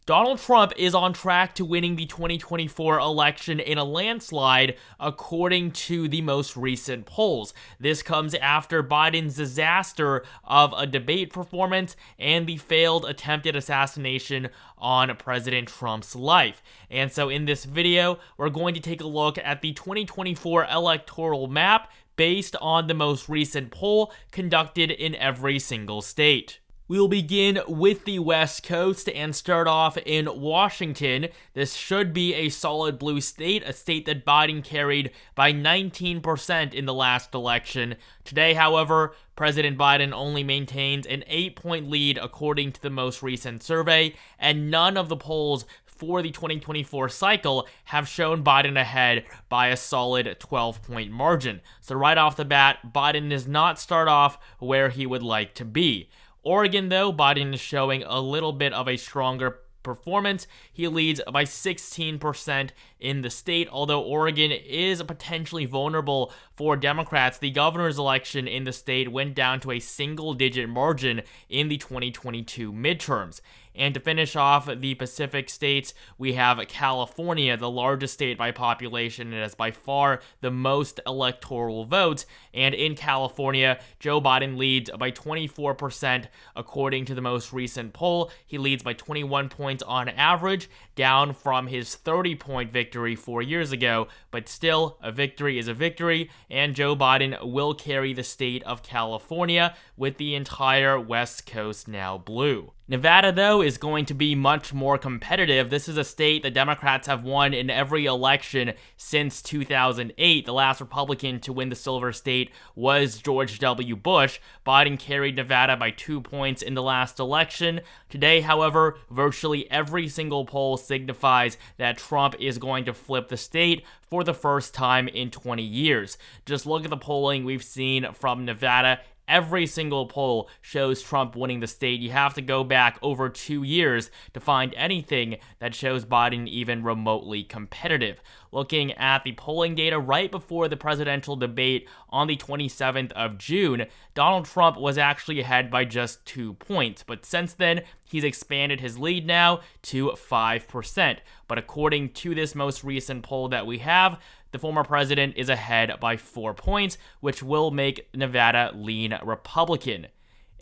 Donald Trump is on track to winning the 2024 election in a landslide, according to the most recent polls. This comes after Biden's disaster of a debate performance and the failed attempted assassination on President Trump's life. And so in this video, we're going to take a look at the 2024 electoral map based on the most recent poll conducted in every single state. We'll begin with the West Coast and start off in Washington. This should be a solid blue state, a state that Biden carried by 19% in the last election. Today, however, President Biden only maintains an 8-point lead according to the most recent survey, and none of the polls for the 2024 cycle have shown Biden ahead by a solid 12-point margin. So right off the bat, Biden does not start off where he would like to be. Oregon, though, Biden is showing a little bit of a stronger performance. He leads by 16% in the state, although Oregon is potentially vulnerable for Democrats. The governor's election in the state went down to a single-digit margin in the 2022 midterms. And to finish off the Pacific states, we have California, the largest state by population. It has by far the most electoral votes. And in California, Joe Biden leads by 24% according to the most recent poll. He leads by 21 points on average, down from his 30-point victory 4 years ago. But still, a victory is a victory, and Joe Biden will carry the state of California with the entire West Coast now blue. Nevada, though, is going to be much more competitive. This is a state that Democrats have won in every election since 2008. The last Republican to win the silver state was George W. Bush. Biden carried Nevada by 2 points in the last election. Today, however, virtually every single poll signifies that Trump is going to flip the state for the first time in 20 years. Just look at the polling we've seen from Nevada. Every single poll shows Trump winning the state. You have to go back over 2 years to find anything that shows Biden even remotely competitive. Looking at the polling data right before the presidential debate on the 27th of June, Donald Trump was actually ahead by just 2 points. But since then, he's expanded his lead now to 5%. But according to this most recent poll that we have, the former president is ahead by 4 points, which will make Nevada lean Republican.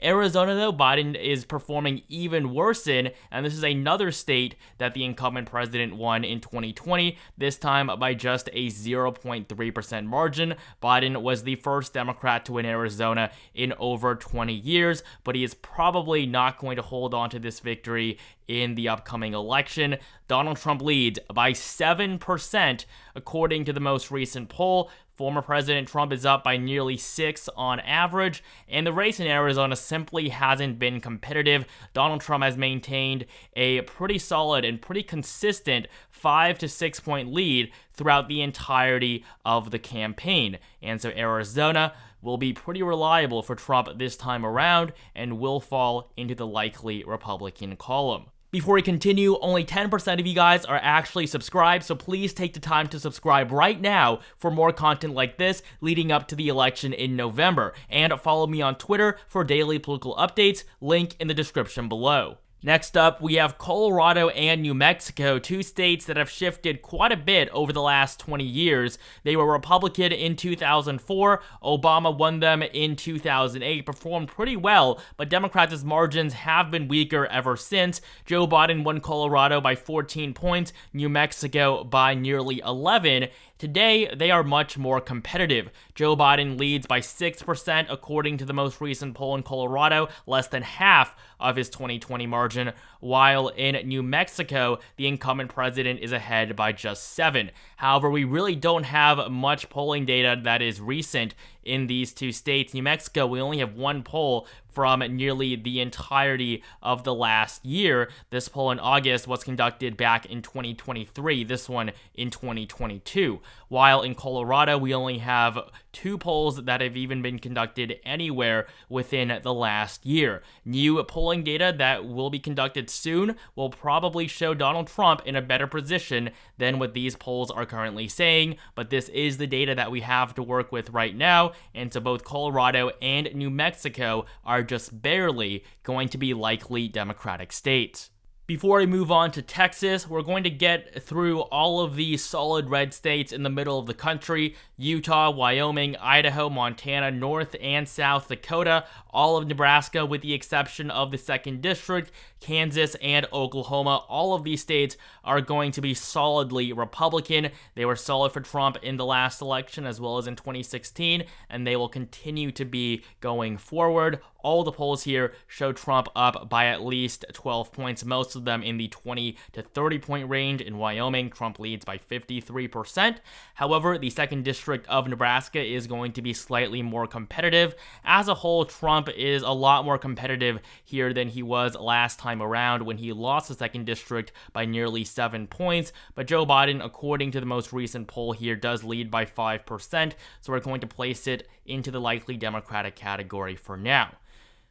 Arizona, though, Biden is performing even worse in, and this is another state that the incumbent president won in 2020, this time by just a 0.3% margin. Biden was the first Democrat to win Arizona in over 20 years, but he is probably not going to hold on to this victory in the upcoming election. Donald Trump leads by 7% according to the most recent poll. Former President Trump is up by nearly 6 on average, and the race in Arizona simply hasn't been competitive. Donald Trump has maintained a pretty solid and pretty consistent 5 to 6 point lead throughout the entirety of the campaign. And so Arizona will be pretty reliable for Trump this time around and will fall into the likely Republican column. Before we continue, only 10% of you guys are actually subscribed, so please take the time to subscribe right now for more content like this leading up to the election in November. And follow me on Twitter for daily political updates, link in the description below. Next up, we have Colorado and New Mexico, 2 states that have shifted quite a bit over the last 20 years. They were Republican in 2004, Obama won them in 2008, performed pretty well, but Democrats' margins have been weaker ever since. Joe Biden won Colorado by 14 points, New Mexico by nearly 11. Today, they are much more competitive. Joe Biden leads by 6% according to the most recent poll in Colorado, less than half of his 2020 margin, while in New Mexico, the incumbent president is ahead by just 7. However, we really don't have much polling data that is recent in these 2 states. New Mexico, we only have 1 poll from nearly the entirety of the last year. This poll in August was conducted back in 2023, this one in 2022. While in Colorado, we only have 2 polls that have even been conducted anywhere within the last year. New polling data that will be conducted soon will probably show Donald Trump in a better position than what these polls are currently saying, but this is the data that we have to work with right now, and so both Colorado and New Mexico are just barely going to be likely Democratic states. Before we move on to Texas, we're going to get through all of the solid red states in the middle of the country: Utah, Wyoming, Idaho, Montana, North and South Dakota, all of Nebraska with the exception of the 2nd District, Kansas, and Oklahoma. All of these states are going to be solidly Republican. They were solid for Trump in the last election as well as in 2016, and they will continue to be going forward. All the polls here show Trump up by at least 12 points, most of them in the 20 to 30 point range. In Wyoming, Trump leads by 53%. However, the 2nd District of Nebraska is going to be slightly more competitive. As a whole, Trump is a lot more competitive here than he was last time around when he lost the 2nd District by nearly 7 points. But Joe Biden, according to the most recent poll here, does lead by 5%, so we're going to place it into the likely Democratic category for now.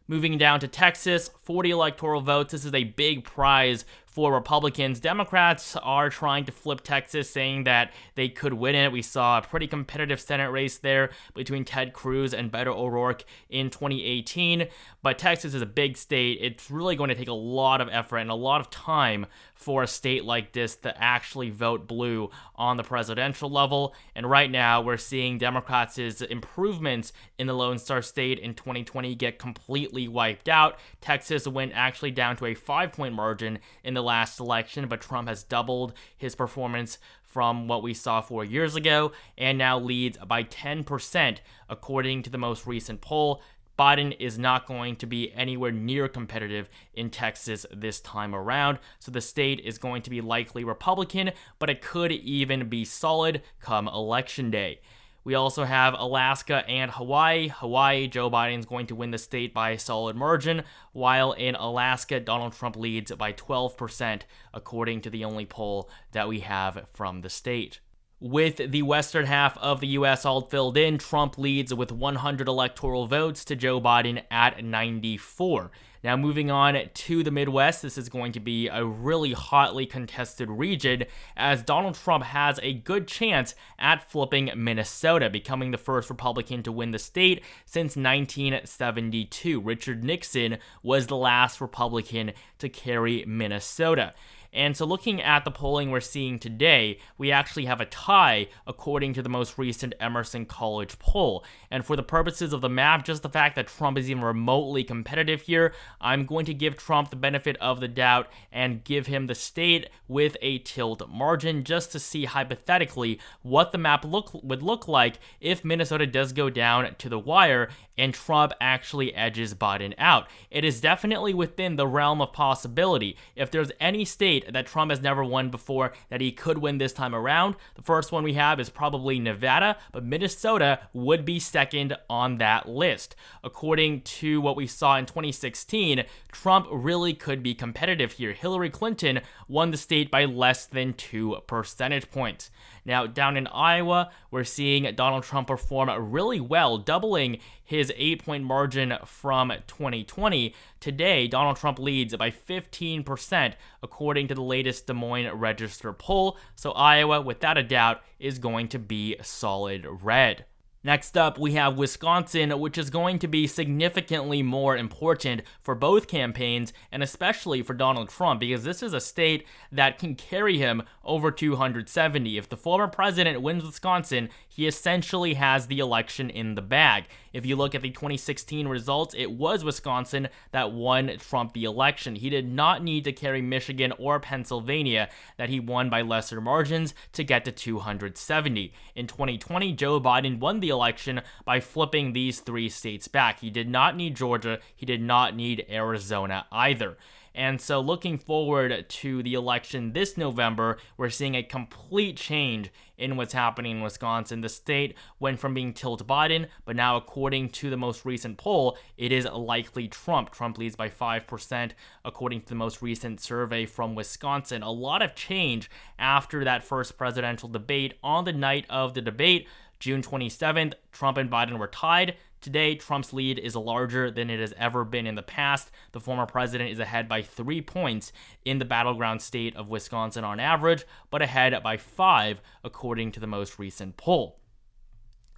Moving down to Texas, 40 electoral votes. This is a big prize for Republicans. Democrats are trying to flip Texas, saying that they could win it. We saw a pretty competitive Senate race there between Ted Cruz and Beto O'Rourke in 2018. But Texas is a big state. It's really going to take a lot of effort and a lot of time for a state like this to actually vote blue on the presidential level. And right now, we're seeing Democrats' improvements in the Lone Star State in 2020 get completely wiped out. Texas went actually down to a 5-point margin in the last election, but Trump has doubled his performance from what we saw 4 years ago and now leads by 10% according to the most recent poll. Biden is not going to be anywhere near competitive in Texas this time around, so the state is going to be likely Republican, but it could even be solid come election day. We also have Alaska and Hawaii. Hawaii, Joe Biden's going to win the state by a solid margin, while in Alaska, Donald Trump leads by 12%, according to the only poll that we have from the state. With the western half of the U.S. all filled in, Trump leads with 100 electoral votes to Joe Biden at 94. Now, moving on to the Midwest, this is going to be a really hotly contested region as Donald Trump has a good chance at flipping Minnesota, becoming the first Republican to win the state since 1972. Richard Nixon was the last Republican to carry Minnesota. And so looking at the polling we're seeing today, we actually have a tie according to the most recent Emerson College poll. And for the purposes of the map, just the fact that Trump is even remotely competitive here, I'm going to give Trump the benefit of the doubt and give him the state with a tilt margin just to see hypothetically what the map would look like if Minnesota does go down to the wire and Trump actually edges Biden out. It is definitely within the realm of possibility. If there's any state that Trump has never won before that he could win this time around, the first one we have is probably Nevada, but Minnesota would be second on that list. According to what we saw in 2016, Trump really could be competitive here. Hillary Clinton won the state by less than 2 percentage points. Now, down in Iowa, we're seeing Donald Trump perform really well, doubling his 8-point margin from 2020. Today, Donald Trump leads by 15% according to the latest Des Moines Register poll, so Iowa, without a doubt, is going to be solid red. Next up, we have Wisconsin, which is going to be significantly more important for both campaigns, and especially for Donald Trump, because this is a state that can carry him over 270. If the former president wins Wisconsin, he essentially has the election in the bag. If you look at the 2016 results, it was Wisconsin that won Trump the election. He did not need to carry Michigan or Pennsylvania that he won by lesser margins to get to 270. In 2020, Joe Biden won the election by flipping these 3 states back. He did not need Georgia. He did not need Arizona either. And so looking forward to the election this November, we're seeing a complete change in what's happening in Wisconsin. The state went from being tilt Biden, but now according to the most recent poll, it is likely Trump. Trump leads by 5% according to the most recent survey from Wisconsin. A lot of change after that first presidential debate. On the night of the debate, June 27th, Trump and Biden were tied. Today, Trump's lead is larger than it has ever been in the past. The former president is ahead by 3 points in the battleground state of Wisconsin on average, but ahead by 5 according to the most recent poll.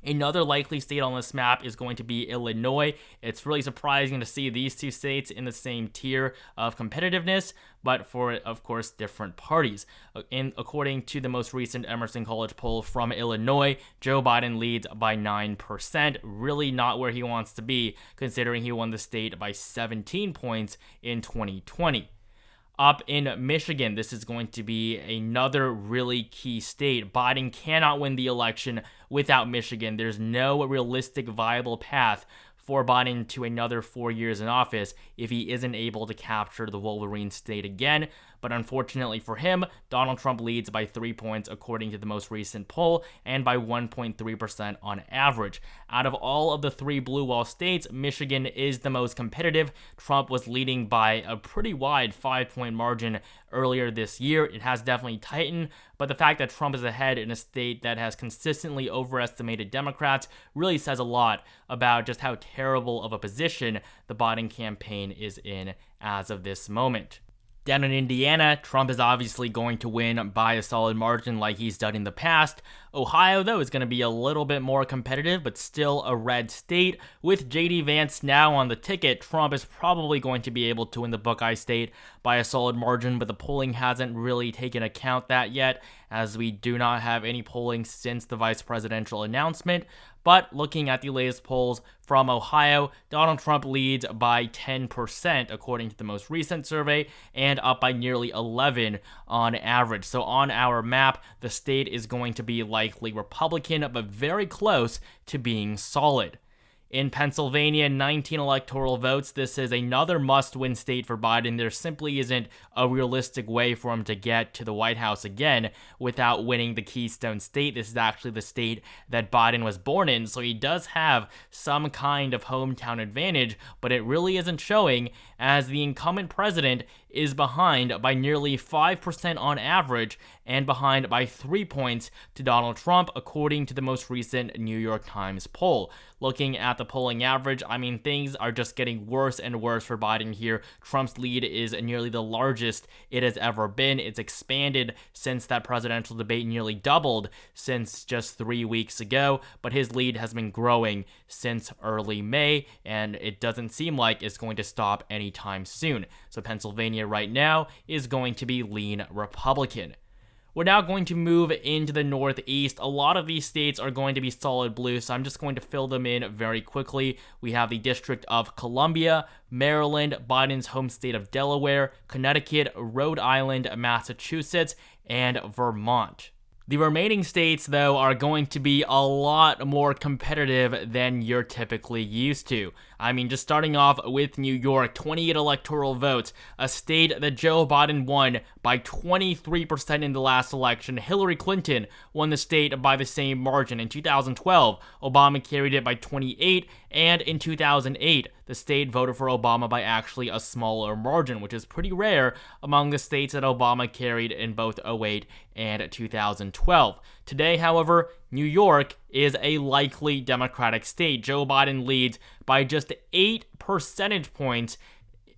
Another likely state on this map is going to be Illinois. It's really surprising to see these two states in the same tier of competitiveness, but for, of course, different parties. According to the most recent Emerson College poll from Illinois, Joe Biden leads by 9%, really not where he wants to be, considering he won the state by 17 points in 2020. Up in Michigan, this is going to be another really key state. Biden cannot win the election without Michigan. There's no realistic viable path for Biden to another 4 years in office if he isn't able to capture the Wolverine state again. But unfortunately for him, Donald Trump leads by 3 points according to the most recent poll, and by 1.3% on average. Out of all of the 3 blue wall states, Michigan is the most competitive. Trump was leading by a pretty wide 5-point margin earlier this year. It has definitely tightened, but the fact that Trump is ahead in a state that has consistently overestimated Democrats really says a lot about just how terrible of a position the Biden campaign is in as of this moment. Down in Indiana, Trump is obviously going to win by a solid margin like he's done in the past. Ohio, though, is going to be a little bit more competitive, but still a red state. With J.D. Vance now on the ticket, Trump is probably going to be able to win the Buckeye State by a solid margin, but the polling hasn't really taken account that yet, as we do not have any polling since the vice presidential announcement. But looking at the latest polls from Ohio, Donald Trump leads by 10% according to the most recent survey, and up by nearly 11 on average. So on our map, the state is going to be likely Republican, but very close to being solid. In Pennsylvania, 19 electoral votes. This is another must-win state for Biden. There simply isn't a realistic way for him to get to the White House again without winning the Keystone State. This is actually the state that Biden was born in, so he does have some kind of hometown advantage, but it really isn't showing, as the incumbent president is behind by nearly 5% on average, and behind by 3 points to Donald Trump, according to the most recent New York Times poll. Looking at the polling average, I mean, things are just getting worse and worse for Biden here. Trump's lead is nearly the largest it has ever been. It's expanded since that presidential debate, nearly doubled since just 3 weeks ago, but his lead has been growing since early May, and it doesn't seem like it's going to stop anytime soon. So Pennsylvania right now is going to be lean Republican. We're now going to move into the Northeast. A lot of these states are going to be solid blue, so I'm just going to fill them in very quickly. We have the District of Columbia, Maryland, Biden's home state of Delaware, Connecticut, Rhode Island, Massachusetts, and Vermont. The remaining states, though, are going to be a lot more competitive than you're typically used to. I mean, just starting off with New York, 28 electoral votes, a state that Joe Biden won by 23% in the last election. Hillary Clinton won the state by the same margin. In 2012, Obama carried it by 28, and in 2008, the state voted for Obama by actually a smaller margin, which is pretty rare among the states that Obama carried in both 2008 and 2012. Today, however, New York is a likely Democratic state. Joe Biden leads by just 8 percentage points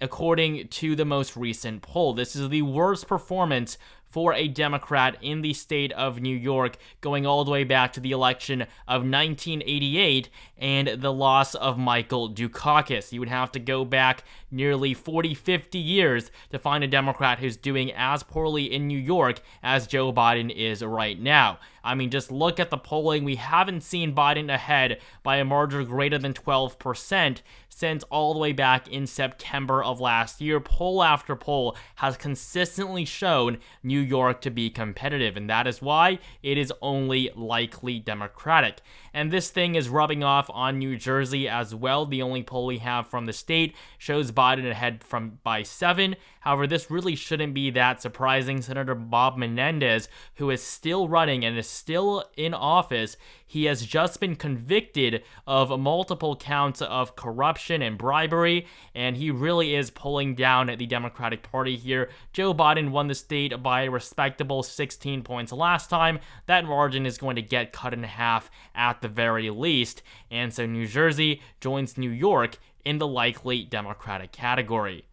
according to the most recent poll. This is the worst performance for a Democrat in the state of New York, going all the way back to the election of 1988 and the loss of Michael Dukakis. You would have to go back nearly 50 years to find a Democrat who's doing as poorly in New York as Joe Biden is right now. I mean, just look at the polling. We haven't seen Biden ahead by a margin greater than 12% since all the way back in September of last year. Poll after poll has consistently shown New York to be competitive, and that is why it is only likely Democratic. And this thing is rubbing off on New Jersey as well. The only poll we have from the state shows Biden ahead by 7. However, this really shouldn't be that surprising. Senator Bob Menendez, who is still running and is still in office, he has just been convicted of multiple counts of corruption and bribery, and he really is pulling down the Democratic Party here. Joe Biden won the state by a respectable 16 points last time. That margin is going to get cut in half at the very least, and so New Jersey joins New York in the likely Democratic category.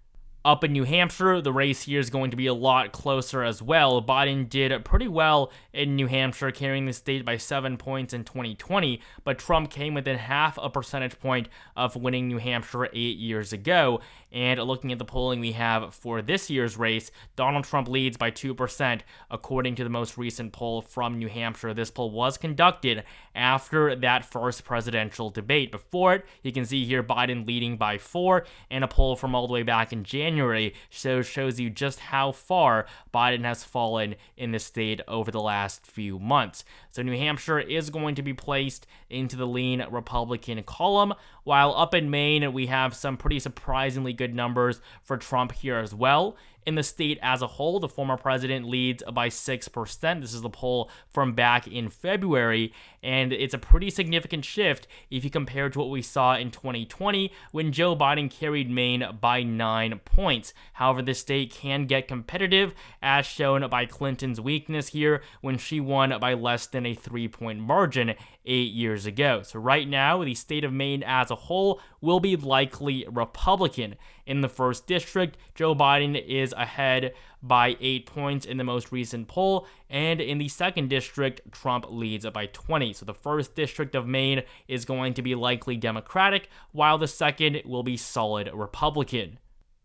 Up in New Hampshire, the race here is going to be a lot closer as well. Biden did pretty well in New Hampshire, carrying the state by 7 points in 2020, but Trump came within half a percentage point of winning New Hampshire 8 years ago. And looking at the polling we have for this year's race, Donald Trump leads by 2%, according to the most recent poll from New Hampshire. This poll was conducted after that first presidential debate. Before it, you can see here Biden leading by 4, and a poll from all the way back in January shows you just how far Biden has fallen in the state over the last few months. So New Hampshire is going to be placed into the lean Republican column, while up in Maine, we have some pretty surprisingly good numbers for Trump here as well. In the state as a whole, the former president leads by 6%. This is the poll from back in February, and it's a pretty significant shift if you compare to what we saw in 2020 when Joe Biden carried Maine by 9 points. However, the state can get competitive, as shown by Clinton's weakness here when she won by less than a 3-point margin 8 years ago. So right now, the state of Maine as a whole will be likely Republican. In the first district, Joe Biden is ahead by 8 points in the most recent poll, and in the second district, Trump leads by 20. So the first district of Maine is going to be likely Democratic, while the second will be solid Republican.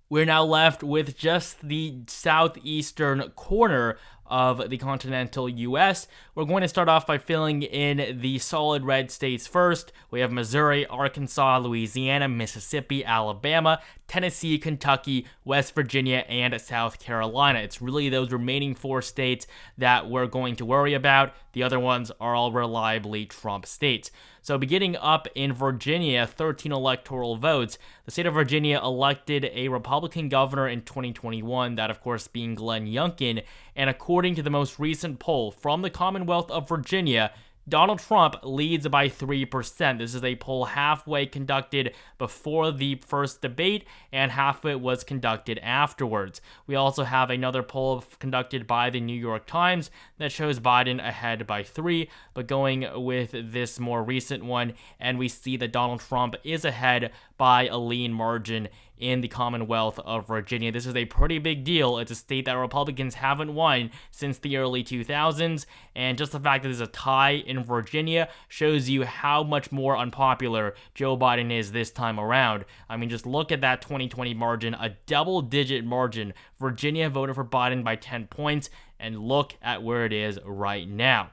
We're now left with just the southeastern corner of the continental U.S. We're going to start off by filling in the solid red states first. We have Missouri, Arkansas, Louisiana, Mississippi, Alabama, Tennessee, Kentucky, West Virginia, and South Carolina. It's really those remaining 4 states that we're going to worry about. The other ones are all reliably Trump states. So beginning up in Virginia, 13 electoral votes. The state of Virginia elected a Republican governor in 2021, that of course being Glenn Youngkin, and according to the most recent poll from the Commonwealth of Virginia, Donald Trump leads by 3%. This is a poll halfway conducted before the first debate, and half of it was conducted afterwards. We also have another poll conducted by the New York Times that shows Biden ahead by 3, but going with this more recent one, and we see that Donald Trump is ahead by a lean margin in the Commonwealth of Virginia. This is a pretty big deal. It's a state that Republicans haven't won since the early 2000s, and just the fact that there's a tie in Virginia shows you how much more unpopular Joe Biden is this time around. I mean, just look at that 2020 margin, a double-digit margin. Virginia voted for Biden by 10 points, and look at where it is right now.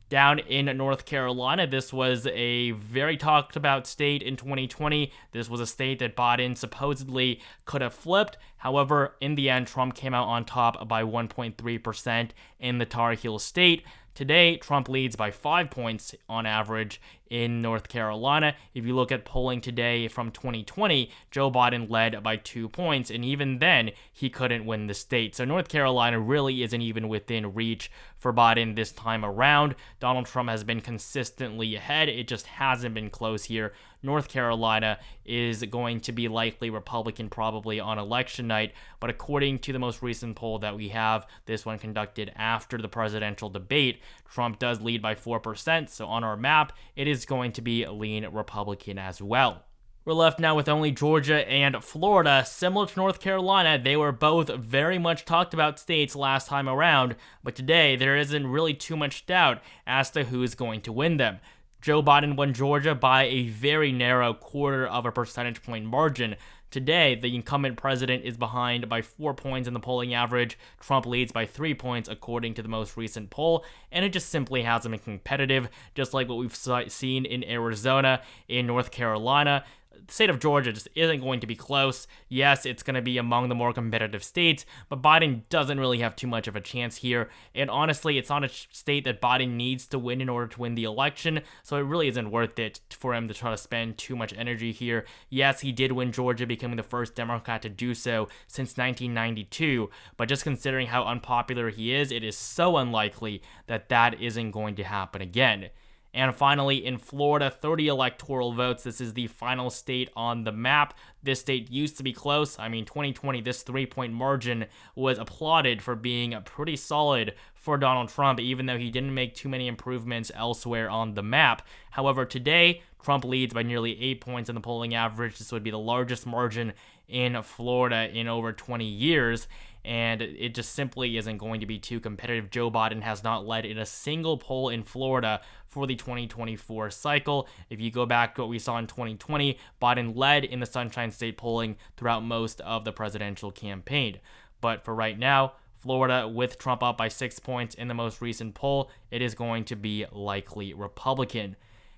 Down in North Carolina, this was a very talked about state in 2020. This was a state that Biden supposedly could have flipped. However, in the end, Trump came out on top by 1.3% in the Tar Heel state. Today, Trump leads by 5 points on average in North Carolina. If you look at polling today from 2020, Joe Biden led by 2 points, and even then, he couldn't win the state. So North Carolina really isn't even within reach for Biden this time around. Donald Trump has been consistently ahead. It just hasn't been close here. North Carolina is going to be likely Republican probably on election night, but according to the most recent poll that we have, this one conducted after the presidential debate, Trump does lead by 4%, so on our map, it is going to be a lean Republican as well. We're left now with only Georgia and Florida. Similar to North Carolina, they were both very much talked about states last time around, but today there isn't really too much doubt as to who is going to win them. Joe Biden won Georgia by a very narrow 0.25 percentage point margin. Today, the incumbent president is behind by 4 points in the polling average. Trump leads by 3 points according to the most recent poll, and it just simply hasn't been competitive, just like what we've seen in Arizona, in North Carolina. The state of Georgia just isn't going to be close. Yes, it's going to be among the more competitive states, but Biden doesn't really have too much of a chance here. And honestly, it's not a state that Biden needs to win in order to win the election, so it really isn't worth it for him to try to spend too much energy here. Yes, he did win Georgia, becoming the first Democrat to do so since 1992, but just considering how unpopular he is, it is so unlikely that that isn't going to happen again. And finally, in Florida, 30 electoral votes. This is the final state on the map. This state used to be close. I mean, 2020, this 3-point margin was applauded for being pretty solid for Donald Trump, even though he didn't make too many improvements elsewhere on the map. However, today, Trump leads by nearly 8 points in the polling average. This would be the largest margin in Florida in over 20 years, and it just simply isn't going to be too competitive. Joe Biden has not led in a single poll in Florida for the 2024 cycle. If you go back to what we saw in 2020, Biden led in the Sunshine State polling throughout most of the presidential campaign. But for right now, Florida, with Trump up by 6 points in the most recent poll, it is going to be likely Republican.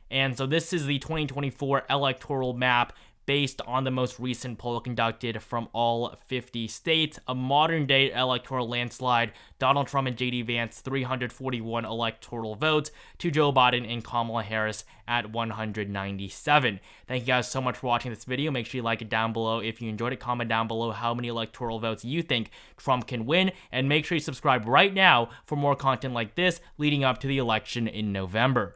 And so this is the 2024 electoral map based on the most recent poll conducted from all 50 states. A modern-day electoral landslide, Donald Trump and J.D. Vance, 341 electoral votes, to Joe Biden and Kamala Harris at 197. Thank you guys so much for watching this video. Make sure you like it down below. If you enjoyed it, comment down below how many electoral votes you think Trump can win, and make sure you subscribe right now for more content like this leading up to the election in November.